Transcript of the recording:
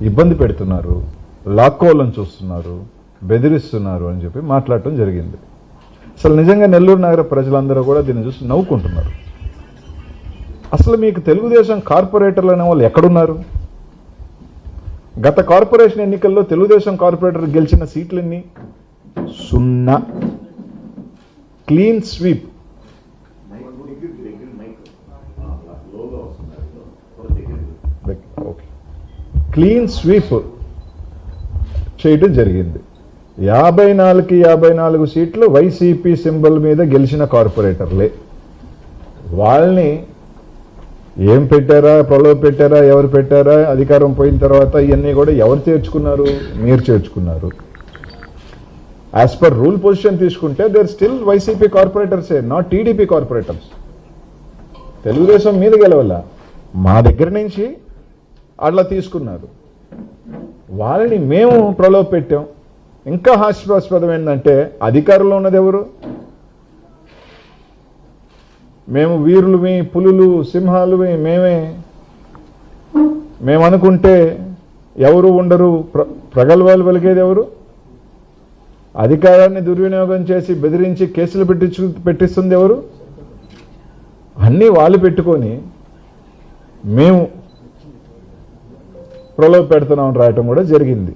ఇబ్బంది పెడుతున్నారు, లాక్కోవాలని చూస్తున్నారు, బెదిరిస్తున్నారు అని చెప్పి మాట్లాడటం జరిగింది. అసలు నిజంగా నెల్లూరు నగర ప్రజలందరూ కూడా దీన్ని చూసి నవ్వుకుంటున్నారు. అసలు మీకు తెలుగుదేశం కార్పొరేటర్లు అనే వాళ్ళు ఎక్కడున్నారు? గత కార్పొరేషన్ ఎన్నికల్లో తెలుగుదేశం కార్పొరేటర్ గెలిచిన సీట్లన్నీ 0. Clean sweep. క్లీన్ స్వీప్ చేయడం జరిగింది. 54 సీట్లు వైసీపీ సింబల్ మీద గెలిచిన కార్పొరేటర్లే. వాళ్ళని ఏం పెట్టారా, ప్రలోభ పెట్టారా, ఎవరు పెట్టారా, అధికారం పోయిన తర్వాత ఇవన్నీ కూడా ఎవరు చేర్చుకున్నారు? మీరు చేర్చుకున్నారు. యాజ్ పర్ రూల్ పొజిషన్ తీసుకుంటే దేర్ స్టిల్ వైసీపీ కార్పొరేటర్సే, నాట్ టీడీపీ కార్పొరేటర్స్. తెలుగుదేశం మీద గెలవల, మా దగ్గర నుంచి అట్లా తీసుకున్నారు. వాళ్ళని మేము ప్రలోభ పెట్టాం. ఇంకా హాస్యాస్పదం ఏంటంటే అధికారంలో ఉన్నది ఎవరు? మేము వీరులమి, పులులు, సింహాలుమి, మేము అనుకుంటే ఎవరు ఉండరు, ప్రగల్భాలు పలికేది ఎవరు? అధికారాన్ని దుర్వినియోగం చేసి బెదిరించి కేసులు పెట్టిస్తుంది ఎవరు? అన్నీ వాళ్ళు పెట్టుకొని మేము ప్రలోభ పెడుతున్నామని రాయటం కూడా జరిగింది.